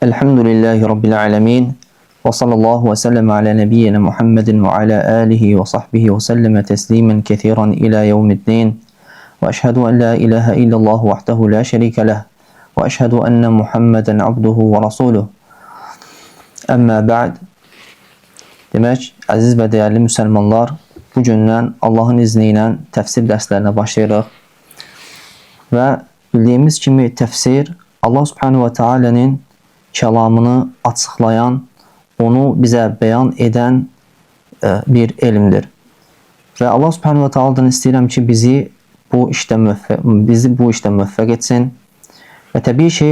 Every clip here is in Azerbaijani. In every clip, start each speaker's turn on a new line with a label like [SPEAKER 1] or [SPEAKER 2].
[SPEAKER 1] Elhamdülillahi Rabbil alemin. Ve sallallahu ve sellem ala nebiyyina Muhammedin ve ala alihi ve sahbihi ve selleme teslimen kethiran ila yevmiddin. Ve eşhedü en la ilahe illallah vahdehu la şerike leh. Ve eşhedü enne Muhammeden abduhu ve rasuluh. Əmmə ba'd. Demək, əziz və dəyərli müsəlmanlar, bu gündən Allahın izni ilə təfsir dərslərinə başlayırıq. Və bildiyimiz kimi təfsir Allah Subhanahu wa Ta'ala'nın kəlamını açıqlayan, onu bizə bəyan edən bir elmdir. Və Allah Subhanahu wa Ta'ala'dan istəyirəm ki, bizi bu işdə müvəffəq etsin. Və təbii ki,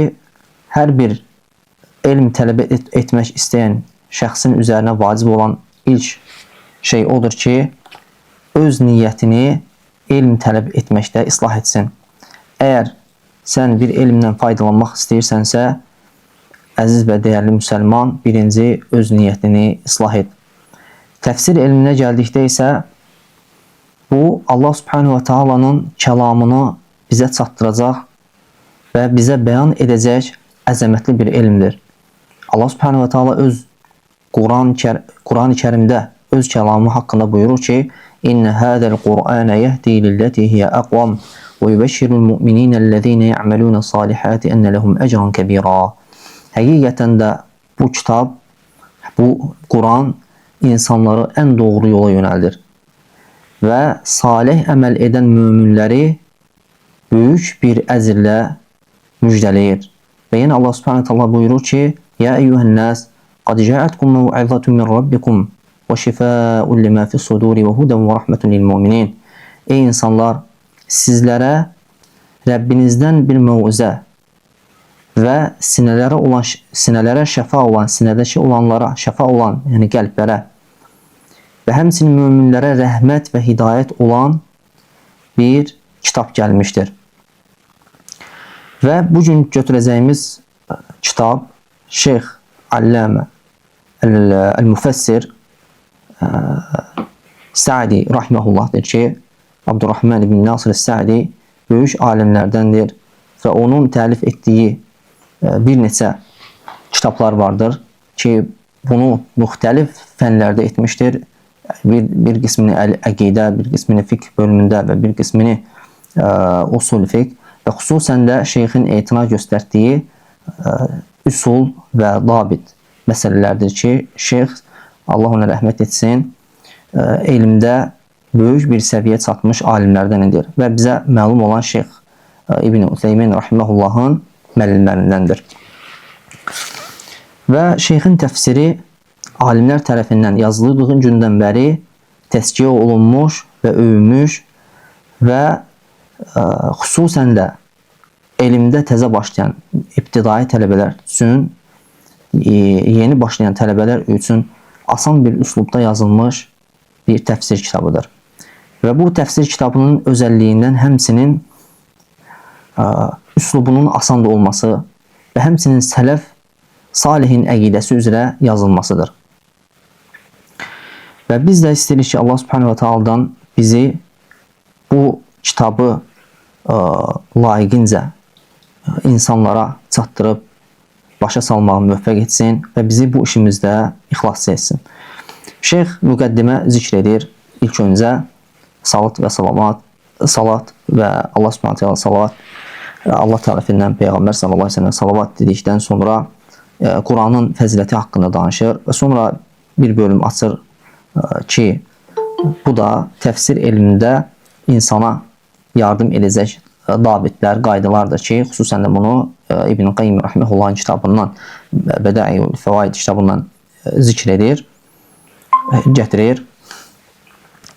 [SPEAKER 1] hər bir elm tələb etmək istəyən şəxsin üzərinə vacib olan ilk şey odur ki, öz niyyətini elm tələb etməkdə islah etsin. Əgər sən bir elmdən faydalanmaq istəyirsənsə, əziz və dəyərli müsəlman, birinci öz niyyətini islah et. Təfsir elminə gəldikdə isə, bu Allah Subhanahu wa Ta'ala'nın kəlamını bizə çatdıracaq və bizə bəyan edəcək əzəmətli bir elmdir. Allah Subhanahu wa Ta'ala öz Quran-ı Kərimdə öz kəlamı haqqında buyurur ki, İnnə hədəl Qur'anə yəhdi lilləti hiyə əqvam və yübəşşirul mu'mininəl-ləzīnə ya'malunə salihati ennə ləhum əcran kəbira. Həqiqətən də bu kitab, bu Quran insanları ən doğru yola yönəldir və salih əməl edən möminləri böyük bir əzrlə müjdələyir. Və yenə Allah Subhanahu Taala buyurur ki, Ya eyyuhən-nas, qad ca'atkum mev'izatun min rabbikum və şifaa'un lima fi's-suduri və hudan və rahmetun lil-mu'minin. Ey insanlar, sizlərə Rəbbinizdən bir mövizə və sinələrə şəfa olan, sinədəki olanlara şəfa olan, yəni qəlblərə və həmçinin möminlərə rəhmət və hidayət olan bir kitab gəlmişdir. Və bugün götürəcəyimiz kitab Şeyx Allamə El-Müfəssir Sa'di rahiməhullahdır ki, Abdurrahman ibn Nasir Sa'di böyük alimlərdəndir və onun təlif etdiyi bir neçə kitablar vardır ki, bunu müxtəlif fənlərdə etmişdir. Bir qismini əqidə, bir qismini fiqh bölümündə və bir qismini usul fiqh və xüsusən də şeyxin etina göstərdiyi üsul və dabit məsələlərdir ki, şeyx, Allah ona rəhmət etsin, elmdə böyük bir səviyyə çatmış alimlərdəndir və bizə məlum olan şeyx İbn Ütheymin rahiməhullahın müəllimlərindəndir. Və şeyxin təfsiri alimlər tərəfindən yazıldığı gündən bəri təskiyə olunmuş və övünmüş və xüsusən də elmdə təzə başlayan ibtidai tələbələr üçün, yeni başlayan tələbələr üçün asan bir üslubda yazılmış bir təfsir kitabıdır. Və bu təfsir kitabının özəlliyindən həmçinin üslubunun asan da olması və həmçinin sələf salihin əqidəsi üzrə yazılmasıdır. Və biz də istəyirik ki, Allah Subhanahu wa Ta'ala'dan bizi bu kitabı layiqincə insanlara çatdırıb başa salmağı müvəffəq etsin və bizi bu işimizdə ixlasçı etsin. Şeyx müqəddimə zikr edir. İlk öncə salat və salat və Allah Subhanahu Ta'ala salavat, Allah tərəfindən Peyğəmbər sallallahu əleyhi və səlləm salavat dedikdən sonra Quranın fəziləti haqqında danışır və sonra bir bölüm açır ki, bu da təfsir elmində insana yardım edəcək dabitlər, qaydalardır ki, xüsusən də bunu İbn Qayyim rahiməhullahın kitabından, Bədaiul Fəvaid kitabından zikr edir, gətirir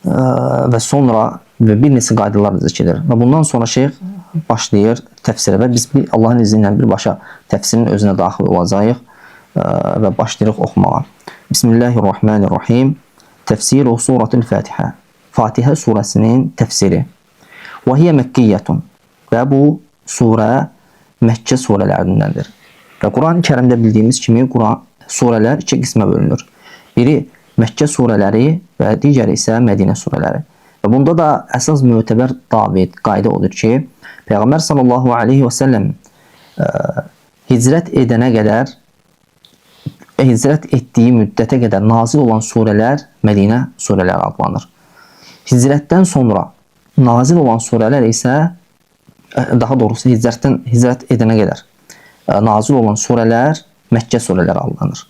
[SPEAKER 1] və sonra bir neçə qaydalar zikr edir. Və bundan sonra şeyx başlayır təfsirə və biz Allahın izni ilə birbaşa təfsirin özünə daxil olacağıq və başlayırıq oxumağa. Bismillahirrahmanirrahim. Təfsiru suratul Fatihə. Fatihə surəsinin təfsiri. Və hiyə Məkkiyyətun. Və bu surə Məkkə surələrdəndir. Və Quran-ı Kərimdə bildiyimiz kimi surələr iki qismə bölünür. Biri Məkkə surələri və digəri isə Mədinə surələri. Və bunda da əsas mötəbər dabit, qayda odur ki, Peyğəmbər sallallahu aleyhi və səlləm hicrət edənə qədər və hicrət etdiyi müddətə qədər nazil olan surələr Mədinə surələri adlanır. Hicrətdən sonra nazil olan surələr isə, daha doğrusu hicrət edənə qədər nazil olan surələr Məkkə surələri adlanır.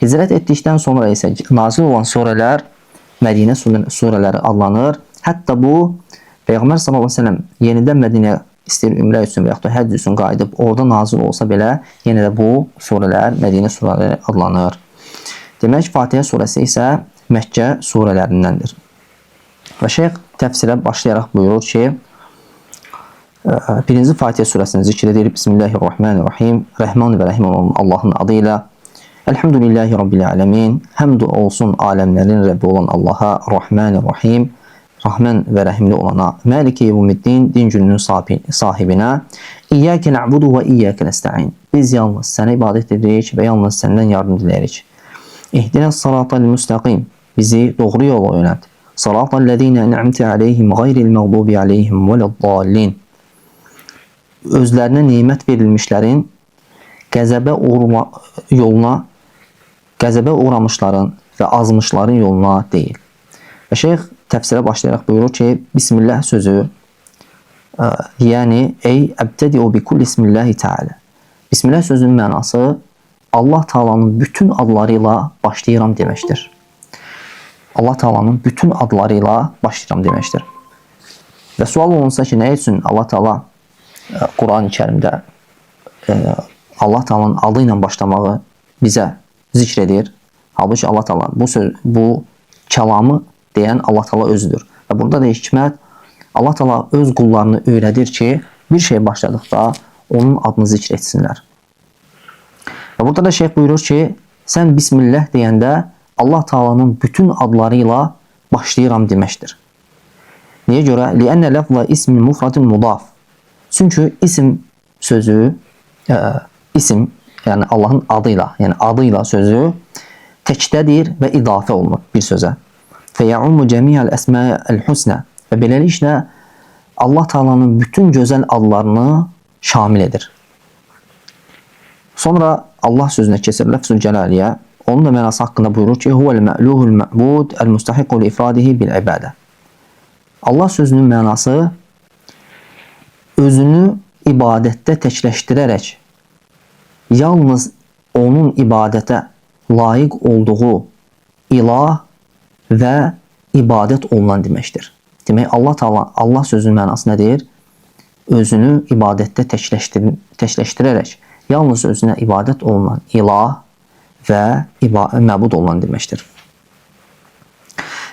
[SPEAKER 1] Hicrət etdikdən sonra isə nazil olan surələr Mədinə surələri adlanır. Hətta bu Peyğəmbər sallallahu əleyhi və səlləm yenidən Mədinəyə istəyir ümrə üçün və yaxud da həcc üçün qayıdıb orada nazil olsa belə, yenə də bu surələr Mədinə surələri adlanır. Demək, Fatihə surəsi isə Məkkə surələrindəndir. Və şeyx təfsirə başlayaraq buyurur ki, birinci Fatihə surəsini zikr edir. Bismillahirrahmanirrahim. Rəhman və Rəhim olan Allahın adıyla. Elhamdülillahi Rabbil alemin. Həmd olsun aləmlərin Rəbbi olan Allaha. Rahmanirrahim. Rahman və rəhimli olana. Maliki yevmiddin. Din gününün sahibinə. İyyəkə na'budu və iyyəkə nəstə'in. Biz yalnız sənə ibadət edirik və yalnız səndən yardım diləyirik. İhdinəs sıratal müstəqim. Bizi doğru yola yönəlt. Sıratallezine en'amte aleyhim gayril mağdubi aleyhim veleddallin. Özlərinə nemət verilmişlərin qəzəbə uğramışların və azmışların yoluna deyil. Və şeyx təfsirə başlayaraq buyurur ki, Bismillah sözü, yəni ey əbtədi'u bi kulli ismillahi ta'ala. Bismillah sözünün mənası Allah Taala'nın bütün adlarıyla başlayıram deməkdir. Allah Taala'nın bütün adlarıyla başlayıram deməkdir. Və sual olunsa ki, nə üçün Allah Taala Quran-ı Kərimdə Allah Taala'nın adı ilə başlamağı bizə zikr edir. Halbuki Allah Taala bu kəlamı deyən Allah Taala özüdür. Və burada da hikmət, Allah Taala öz qullarını öyrədir ki, bir şey başladıqda onun adını zikr etsinlər. Və burada da şeyx buyurur ki, sən Bismillah deyəndə Allah Taala'nın bütün adlarıyla başlayıram deməkdir. Niyə görə? Li'anna lafza ismin mufradun mudaf. Çünki isim sözü, isim, yəni Allahın adıyla, yəni adıyla sözü təkdədir və idafə olunur bir sözə. Fəyəummu cəmi'əl əsma'əl husnə. Və beləliklə Allah Taala'nın bütün gözəl adlarını şamil edir. Sonra Allah sözünə keçir ləfzül cəlaliyə. Onun da mənası haqqında buyurur ki, huvəl mə'luhul mə'bud əl-müstəhiqu li ifradihi bil ibadə. Allah sözünün mənası özünü ibadətdə təkləşdirərək yalnız onun ibadətə layiq olduğu ilah və ibadət olunan deməkdir. Demək, Allah sözünün mənası nədir? Özünü ibadətdə təkləşdirərək yalnız özünə ibadət olunan ilah və məbud olunan deməkdir.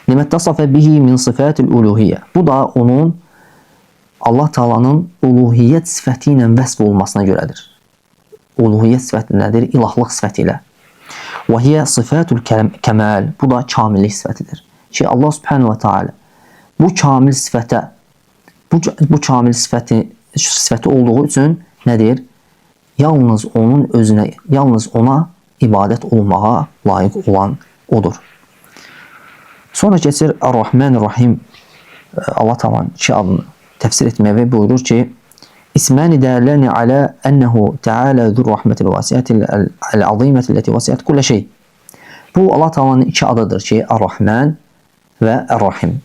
[SPEAKER 1] Liməttasafə bihi min sifatil uluhiyyə. Bu da onun Allah Taala'nın uluhiyyət sifəti ilə vəsf olmasına görədir. Uluhiyyət sifəti nədir? İlahlıq sifəti ilə. Və hiyə sifatul kəmal. Bu da kamillik sifətidir. Ki Allah Subhanahu wa Taala bu kamil sifətə, bu kamil sifəti olduğu üçün nədir? Yalnız onun özünə, yalnız ona ibadət olmağa layiq olan odur. Sonra keçir Ar-Rahman-Rahim. Allah Taala'nın iki adını təfsir etməyə və buyurur ki, İsməni dələni alə ənəhu Teala zur rahmətil vəsiyyətil əl-azimətil vəsiyyət kullə şey. Bu Allah Taala'nın iki adıdır ki, Ar-Rahman və Ar-Rahim.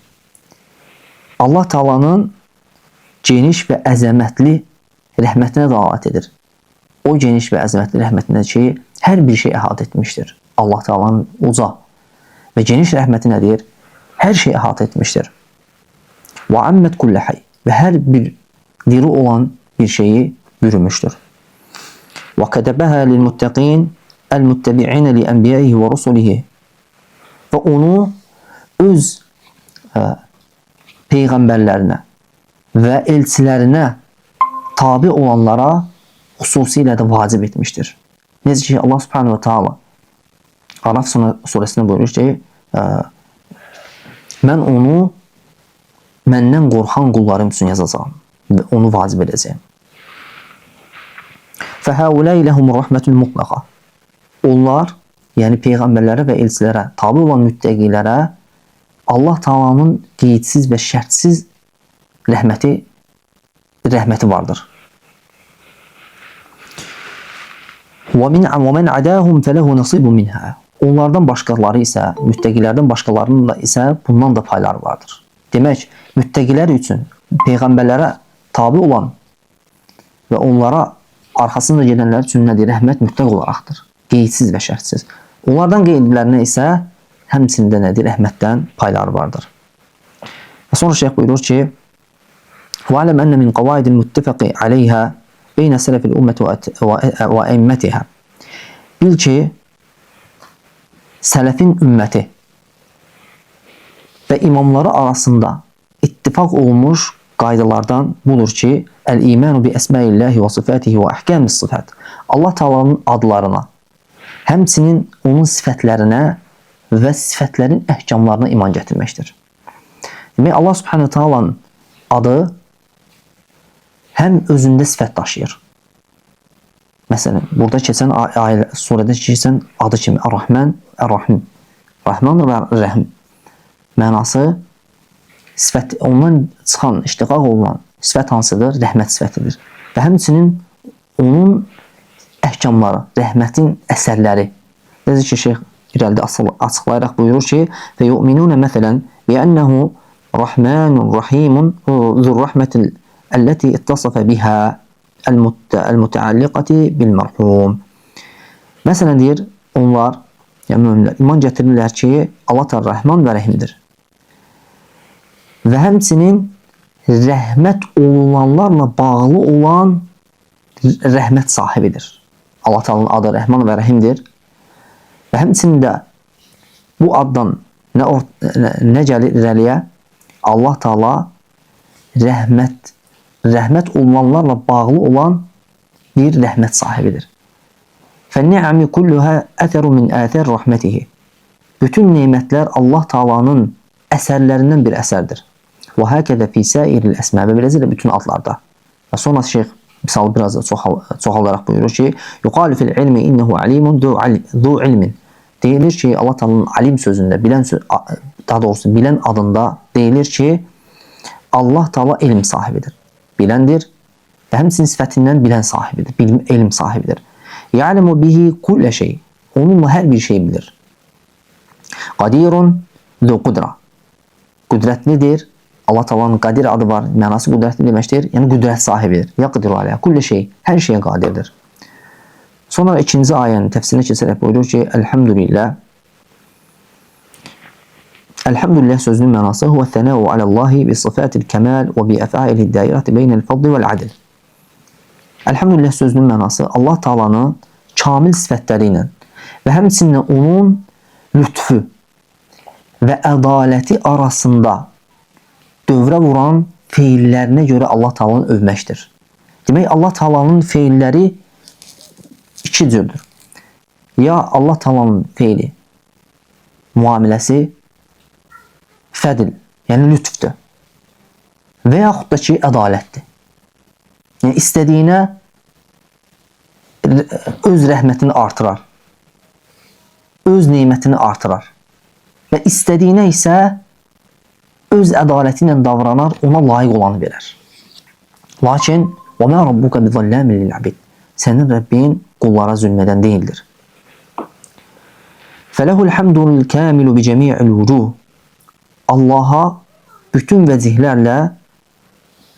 [SPEAKER 1] Allah Taala'nın geniş və əzəmətli rəhmətinə dəlalət edir. O geniş və əzəmətli rəhmətinə ki, hər bir şey əhatə etmişdir. Allah Taala'nın uca və geniş rəhməti nədir? Hər şey əhatə etmişdir. Və ammət kullə hay. Və hər bir diri olan bir şeyi bürümüşdür. Və kətəbəhə lil-muttəqin əl-muttəbi'inə li-ənbiyəyihi və rusulihi. Və onu öz peyğəmbərlərinə və elçilərinə tabi olanlara xüsusilə də vacib etmişdir. Necə ki Allah Subhanahu wa Taala Araf surəsində buyurur ki, mən onu məndən qorxan qullarım üçün yazacağam və onu vacib edəcəyim. Fəhəuləy ləhum rəhmətul mutlaqa. Onlar, yəni peyğəmbərlərə və elçilərə tabi olan müttəqilərə Allah Taala'nın qeydsiz və şərtsiz rəhməti vardır. وَمَنْ عَدَاهُمْ فَلَهُ نَصِيبٌ مِنْهَا. Onlardan başqaları isə, müttəqilərdən başqalarının da isə bundan da payları vardır. Demək, müttəqilər üçün peyğəmbərlərə tabi olan və onlara arxasında gedənlər üçün nədir? Rəhmət mütləq olaraqdır. Qeydsiz və şərtsiz. Onlardan qeydlərinə isə həmçində nədir? Rəhmətdən payları vardır. Və sonra şeyh buyurur ki, وَعَلَمْ أَنَّ مِنْ قَوَائِدِ الْمُتَّفَقِ عَلَيْهَا بَيْنَ سَلَفِ الْأُمَّةِ وَأَئِمَّتِهَا. Bil ki, sələfin ümməti və imamları arasında ittifaq olmuş qaydalardan budur ki, el-imanu bi əsmaillahi və sifatihi və ahkamis sifat. Allah Taala'nın adlarına, həmçinin onun sifətlərinə və sifətlərin əhkamlarına iman gətirməkdir. Demək, Allah Subhanahu Taala'nın adı həm özündə sifət daşıyır. Məsələn, burada keçən surədə keçən adı kimi Ar-Rahman, Ar-Rahim. Rahman və Rəhim mənası sifət, ondan çıxan, iştiqaq olunan sifət hansıdır? Rəhmət sifətidir. Və həmçinin onun əhkamları, rəhmətin əsərləri. Necə ki, şeyh irəlidə açıqlayaraq buyurur ki, və yu'minuna məsələn bi'ənəhu Rahmanun Rahimun zurrahmətil əlləti ittasafa biha el-mutaalliqati bil-mərhum. Məsələn deyir, onlar, yəni müminlər, iman gətirirlər ki, Allah Teala Rəhman və Rəhimdir. Və həmçinin rəhmət olunanlarla bağlı olan rəhmət sahibidir. Allah Teala'nın adı Rəhman və Rəhimdir. Və həmçinin də bu addan nə gəlir irəliyə? Allah Teala rəhmət olunanlarla bağlı olan bir rəhmət sahibidir. فَالنِّعَمِ كُلُّهَا أَثَرُ مِنْ آثَرِ رَحْمَتِهِ. Bütün nemətlər Allah Taala'nın əsərlərindən bir əsərdir. وَهَكَذَا فِي سَائِرِ الْأَسْمَاءِ. Və beləcə də bütün adlarda. Və sonra şeyh misal biraz da çoxalaraq buyurur ki, يُقَالُ فِي الْعِلْمِ إِنَّهُ عَلِيمٌ ذُو عِلْمٍ. Deyilir ki, Allah Taala'nın alim sözündə, daha doğrusu bilən adında deyilir ki, Allah Taala elm sahibidir. Biləndir və həmçinin sifətindən bilən sahibidir, elm sahibidir. Ya'lemu bihi kullə şey. Onunla hər bir şey bilir. Qadirun zu qudra. Qüdrətlidir. Allah Taala'nın qadir adı var. Mənası qüdrətli deməkdir. Yəni qüdrət sahibidir. Yaqdiru alə kullə şey. Hər şeyə qadirdir. Sonra ikinci ayənin təfsirinə keçərək buyurur ki, Elhamdülillah. Elhamdülillah sözünün mənası huvə thənəu aləllahi bi sıfatil kəmal və bi əfəilid dairəti beynəl fadli vəl adl. Elhamdülillah sözünün mənası Allah Taala'nın kamil sifətləri ilə və həmçinin onun lütfü və ədaləti arasında dövrə vuran feillərinə görə Allah Taala'nı övməkdir. Demək, Allah Taala'nın feilləri iki cürdür. Ya Allah Taala'nın feili, muamiləsi fədil, yəni lütfdür. Və yaxud da ki, ədalətdir. Yəni, istədiyinə öz rəhmətini artırar. Öz neymətini artırar. Və istədiyinə isə öz ədaləti ilə davranar, ona layiq olanı verər. Lakin, وَمَا رَبُّكَ بِظَلَّامٍ لِلْعَبِدِ. Sənin Rəbbin qullara zülmədən deyildir. فَلَهُ الْحَمْدُ الْكَامِلُ بِجَمِيعِ الْوُجُوهِ. Allaha bütün vəcihlərlə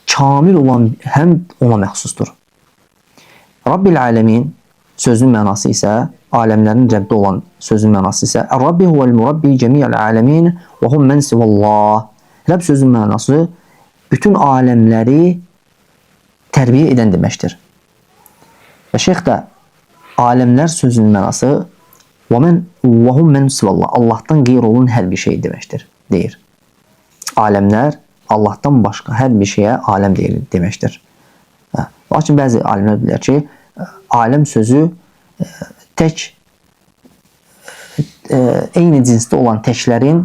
[SPEAKER 1] kamil olan həmd ona məxsusdur. Rabbil aləmin sözün mənası isə, aləmlərin Rəbbi olan sözün mənası isə, Rabbi huvəl murabbi cəmiyyəl aləmin və hum mən sivallah. Rəbb sözün mənası bütün aləmləri tərbiyə edən deməkdir. Və şeyx də aləmlər sözünün mənası və hum mən sivallah, Allahdan qeyr olun hər bir şey deməkdir, deyir. Aləmlər Allahdan başqa hər bir şeyə aləm deyilir deməkdir. Lakin bəzi alimlər bilir ki, aləm sözü tək eyni cinsdə olan təklərin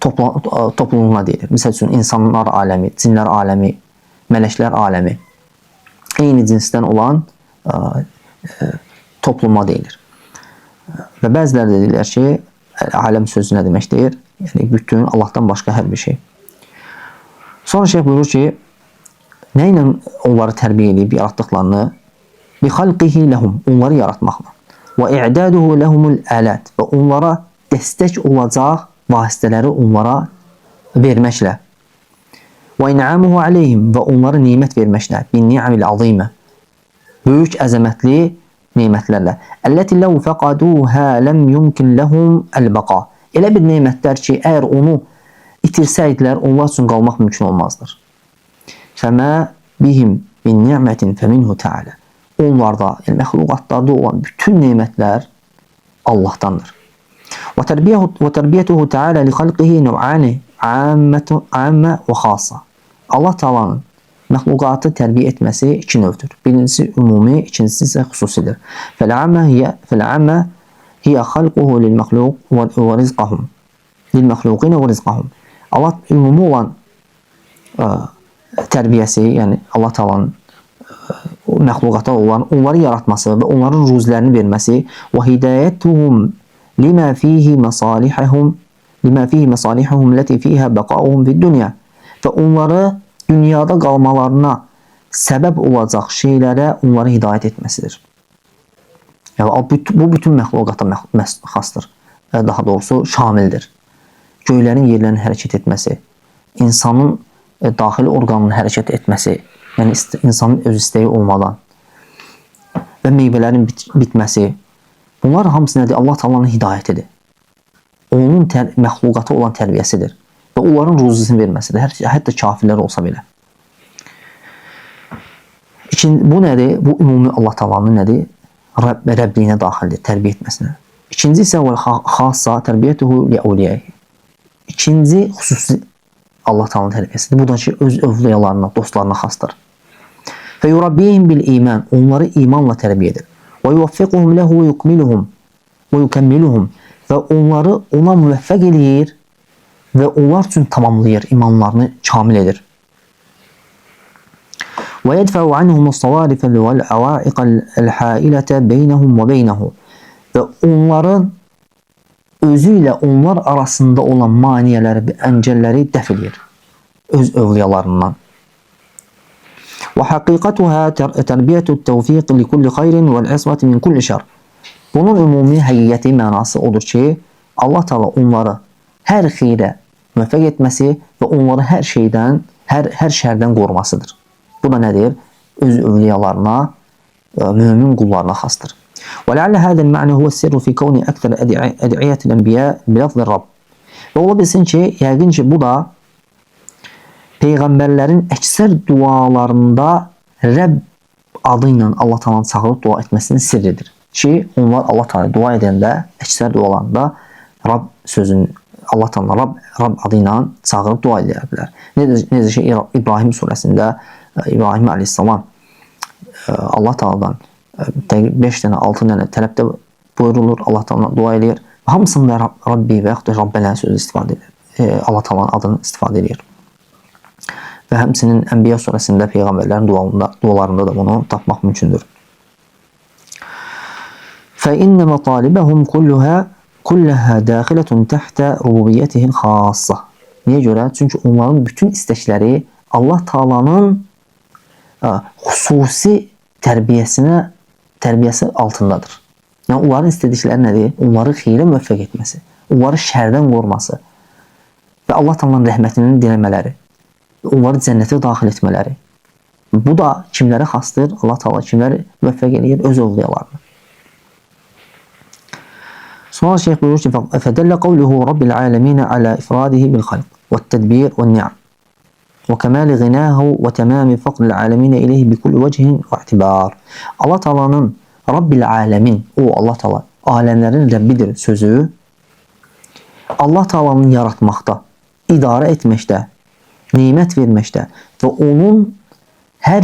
[SPEAKER 1] topluluğuna deyilir. Misal üçün, insanlar aləmi, cinlər aləmi, mələklər aləmi eyni cinsdən olan topluma deyilir. Və bəzilər də deyirlər ki, aləm sözü nə deməkdir? Yəni, bütün Allahdan başqa hər bir şey. Sonra şeyh buyurur ki, nə ilə onları tərbiyə edib yaratdıqlarını bi xalqihi lehum, onları yaratmaqla. Və i'daduhu lehumul alat, və onlara dəstək olacaq vasitələri onlara verməklə. Və in'amuhu aleyhim, və onlara nimət verməklə. Bin ni'amil azimə, böyük əzəmətli nimətlərlə. Əlləti ləv fəqaduhə ləm yumkin ləhum əl-bəqa. Elə bir nimətlər ki, əgər onu itirsəydilər, onlar üçün qalmaq mümkün olmazdır. Fəmə bihim bin ni'mətin fəminhu təalə. Onlarda, yəni məxluqatlarda olan bütün nemətlər Allahdandır. Və tərbiyyətuhu təalə li xalqihi növ'ani ammə və xasa. Allah Taala'nın məxluqatı tərbiyə etməsi iki növdür. Birincisi ümumi, ikincisi isə xüsusidir. Fəl-ammə hiyə xalquhu lil-məxluq və rizqahum. Lil-məxluqinə və rizqahum. Allah ümumi olan tərbiyəsi, yəni Allah Taala'nın məxluqata olan, onları yaratması və onların ruzilərini verməsi və hidayətuhum lima fihi masalihum lati fiha baqa'uhum fid-dunya, və onları dünyada qalmalarına səbəb olacaq şeylərə onları hidayət etməsidir. Yəni, bu bütün məxluqata xasdır. Daha doğrusu şamildir. Göylərin, yerlərin hərəkət etməsi, insanın daxili orqanının hərəkət etməsi, yəni insanın öz istəyi olmadan və meyvələrin bitməsi, bunlar hamısı nədir? Allah Taala'nın hidayətidir. Onun məxluqata olan tərbiyəsidir və onların ruzisini verməsidir, hətta kafirlər olsa belə. Bu nədir? Bu ümumi Allah Taala'nın nədir? Rəbliyinə daxildir, tərbiyə etməsinə. İkinci isə xassa tərbiyyətuhu li awliyəhi. İkinci xüsusi Allah Taala'nın tərbiyəsidir. Bu da ki, öz övliyalarına, dostlarına xasdır. Və yurabbihim bil iman, onları imanla tərbiyə edir. Və yuvaffiquhum lehu və yukemmiluhum, və onları ona müvəffəq eləyir və onlar üçün tamamlayır, imanlarını kamil edir. Və yədfəu anhum as-sawarifə vəl-əvaiqəl-hâilətə beynəhum və beynəhu, və onların özü ilə onlar arasında olan maniyələri, əngəlləri dəf edir öz övliyalarından. Və həqiqətuhə tərbiyyətü təvfiq li kulli xeyrin vəl-əsvəti min kulli şər. Bunun ümumi həqiqəti mənası odur ki, Allah Teala onları hər xeyrə müvəffəq etməsi və onları hər şeydən, hər şərdən qorumasıdır. Bu da nədir? Öz övliyalarına, mümin qullarına xasdır. وَلَعَلَّ هَذَا الْمَعْنَ هُوَ السِّرُّ فِي كَوْنِ أَكْثَرِ أَدْعِيَةِ الْأَنْبِيَاءِ بِلَفْظِ الرَّبِّ. Və ola bilsin ki, yəqin ki, bu da Peyğəmbərlərin əksər dualarında Rəbb adı ilə Allah Taala'nı çağırıb dua etməsinin sirridir. Ki, onlar Allah Taala'ya dua edəndə, əksər dualarında Rəbb sözünü, Allah Taala'nı Rəbb adı ilə çağırıb dua edərlər. Necə ki, İbrahim surəsində İbrahim aleyhissalam Allah Taala'dan 5 dənə, 6 dənə tələbdə buyurulur, Allah Taala'na dua edir. Hamısında Rabbi və yaxud da Rabbənə sözü istifadə edir. Allah Taala'nın adını istifadə edir. Və həmçinin Ənbiya surəsində Peyğəmbərlərin dualarında da bunu tapmaq mümkündür. فَإِنَّ مَطَالِبَهُمْ كُلَّهَا دَاخِلَةٌ تَحْتَ رُبُوبِيَّتِهِ الْخَاصَّةِ. Niyə görə? Çünki onların bütün istəkləri Allah Taala'nın xüsusi tərbiyəsi altındadır. Yəni, onların istədikləri nədir? Onları xeyrə müvəffəq etməsi, onları şərdən qoruması və Allah Taala'nın rəhmətinin diləmələri, onları cənnətə daxil etmələri. Bu da kimlərə xasdır? Allah Taala kimləri müvəffəq edir? Öz övliyalarını. Sonra şeyh buyurur ki, فَدَلَّ قَوْلُهُ رَبِّ الْعَالَمِينَ عَلَى إِفْرَادِهِ بِالْخَلْقِ وَالتَّدْبِيرِ وَالنِّعَمِ وَكَمَالِ غِنَاهُ وَتَمَامِ فَقْرِ الْعَالَمِينَ إِلَيْهِ بِكُلِّ وَجْهٍ وَاعْتِبَارٍ. Allah Taala'nın Rabbil Alemin, o Allah Taala aləmlərin Rəbbidir sözü, Allah Taala'nın yaratmaqda, idarə etməkdə, nimət verməkdə və onun hər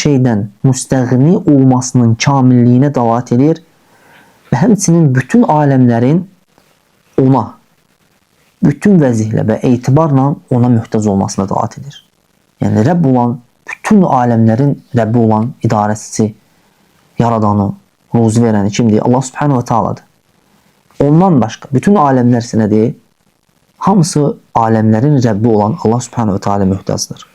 [SPEAKER 1] şeydən müstəğni olmasının kamilliyinə dəlalət edir və həmçinin bütün aləmlərin ona, bütün vəzihlə və etibarla ona möhtac olmasına dəlalət edir. Yəni, Rəbb olan, bütün aləmlərin Rəbbi olan idarəçisi, yaradanı, ruzi verəni kimdir? Allah Subhanahu wa Ta'aladır. Ondan başqa, bütün aləmlər nədir? Hamısı aləmlərin Rəbbi olan Allah Subhanahu wa Ta'ala möhtacdır.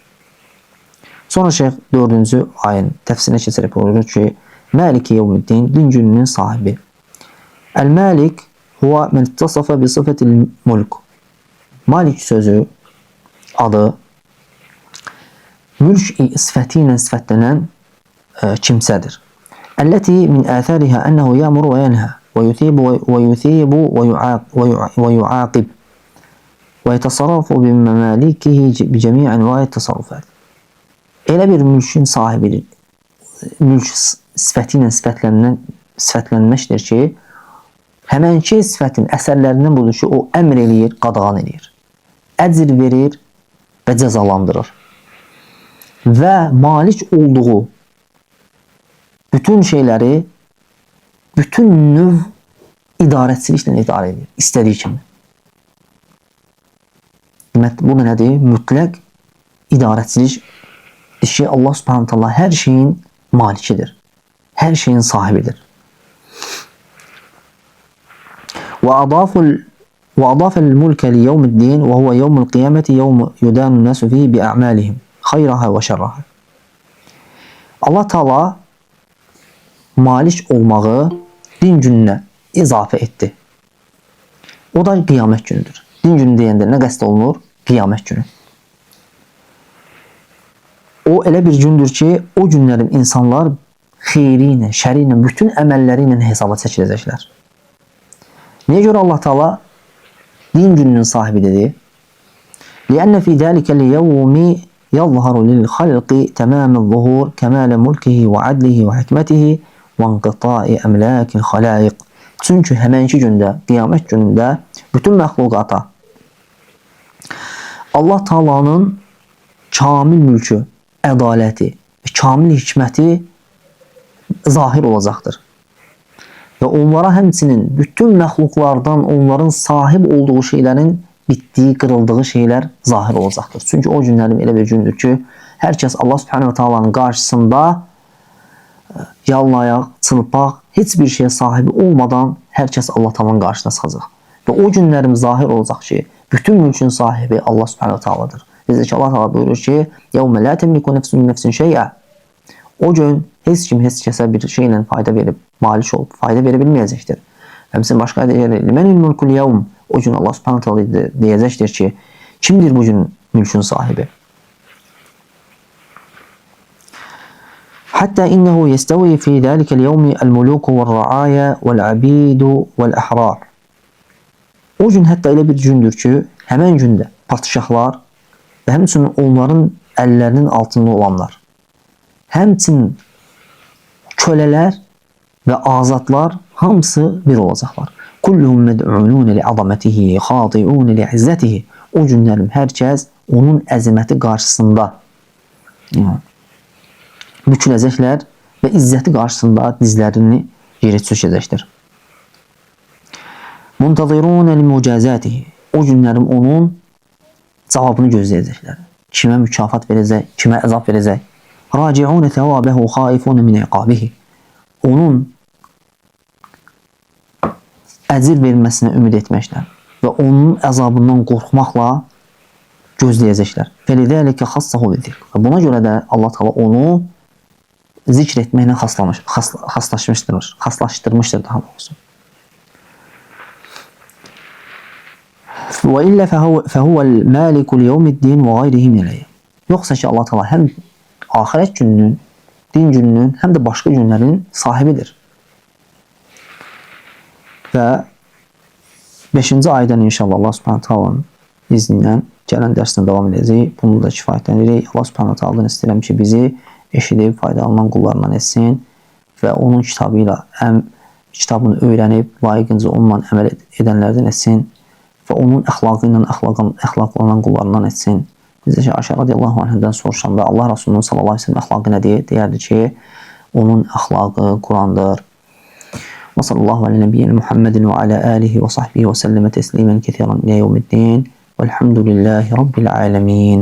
[SPEAKER 1] Sonra şeyh 4-cü ayın təfsirinə keçərək buyurur ki, Maliki yevmiddin, din gününün sahibi. El-Malik huwa men ittasafa bi sıfatil mulk. Malik sözü, adı, mülk sifəti ilə sifətlənən kimsədir. Əlləti min əthəriha ənəhu yəmur və yənhə və yuthibu və yuaqib və yətasarrafu bi məmalikihi bi cəmi' ənvai təsarrufat. Elə bir mülkün sahibidir. Mülk sifəti ilə sifətlənməkdir ki, həmənki sifətin əsərlərindən budur ki, o əmr eləyir, qadağan eləyir. Əcr verir və cəzalandırır. Və malik olduğu bütün şeyləri, bütün növ idarəçiliklə idarə edir, istədiyi kimi. Bu da nədir? Mütləq idarəçilik ki, Allah subhanahu ta'ala hər şeyin malikidir, hər şeyin sahibidir. وأضاف الملك ليوم الدين وهو يوم القيامة يوم يدان الناس فيه بأعمالهم خيرها وشرها. Allah Teala malik olmağı din gününə izafə etdi. O da qiyamət günüdür. Din günü deyəndə nə qəsd olunur? Qiyamət günü. O elə bir gündür ki, o günlərin insanlar xeyri ilə, şəri ilə, bütün əməlləri ilə hesaba çəkiləcəklər. Niyə görə Allah Teala din gününün sahibi dedi? لأن في ذلك اليوم يظهر للخلق تمام الظهور كمال ملكه وعدله وحكمته وانقطاع أملاك الخلائق. Çünki həmənki gündə, qiyamət günündə bütün məxluqata Allah Taala'nın kamil mülkü, ədaləti və kamil hikməti zahir olacaqdır. Və onlara həmçinin bütün məxluqlardan onların sahib olduğu şeylərin bitdiyi, qırıldığı şeylər zahir olacaqdır. Çünki o günlərin elə bir gündür ki, hər kəs Allah subhanahu ta'ala'nın qarşısında yalnayaq, çılpaq, heç bir şeye sahibi olmadan hər kəs Allah Taala'nın qarşısına çıxacaq. Və o günlərim zahir olacaq ki, bütün mülkün sahibi Allah subhanahu ta'ala'dır. Bizdə ki, Allah Teala buyurur ki, يَوْمَ لَا تَمْلِكُ نَفْسٌ نَفْسٍ شَيْئًا. O gün heç kim, heç kəsə bir şeylə fayda verib, malik olub, fayda verə bilməyəcəkdir. Həmçinin başqa deyir, لِمَنِ الْمُلْكُ الْيَوْمِ. O gün Allah subhanahu ta'ala deyəcəkdir ki, kimdir bu gün mülkün sahibi? Hatta innehu yestawi fi zalika al-yawm al-muluk wal-ra'aya wal-'abid wal-ahrar. O gün hətta elə bir gündür ki, həmən gündə padşahlar və həmçinin onların əllərinin altında olanlar, həmçinin kölələr və azadlar hamısı bir olacaqlar. Kulluhum med'unun li'azamatihi, khadi'un li'izzatihi. O günlərim hər kəs onun əzəməti qarşısında büküləcəklər və izzəti qarşısında dizlərini yeri çökəcəkdir. Muntazirun limucazatihi. O günlərim onun cavabını gözləyəcəklər. Kimə mükafat verəcək, kimə əzab verəcək. Raci'un thawabahu khaifun min iqabihi. Onun əcir verməsinə ümid etməklə və onun əzabından qorxmaqla gözləyəcəklər. Fəlidəlikə xassahu bizikr. Və buna görə də Allah Teala onu zikr etməklə xaslaşdırmışdır daha doğrusu. Və illə fəhuvəl məlikul yevmiddin və qayrihi minəyə. Yoxsa ki, Allah Teala həm axirət gününün, din gününün, həm də başqa günlərin sahibidir. Və 5-ci aydan inşallah Allah subhanahu ta'ala'nın izni ilə gələn dərsdən davam edəcək. Bunu da kifayətlənirik. Allah subhanahu ta'ala'dan istəyirəm ki, bizi eşidib faydalanan qullarından etsin və onun kitabını öyrənib, layiqincə onunla əməl edənlərdən etsin və onun əxlaqı ilə əxlaqlanan qullarından etsin. Bizə ki, Ayşə radiyallahu anhədən soruşanda Allah Rasulunun sallallahu aleyhi ve sellem əxlaqı nədir? Deyərdi ki, onun əxlaqı Qurandır. Və sallallahu aleyhi nəbiyyən Muhammedin və alə alihi və sahbihi və səlləmə təslimən kəthiran ilə yevmiddin. Velhamdülillahi Rabbil aləmin.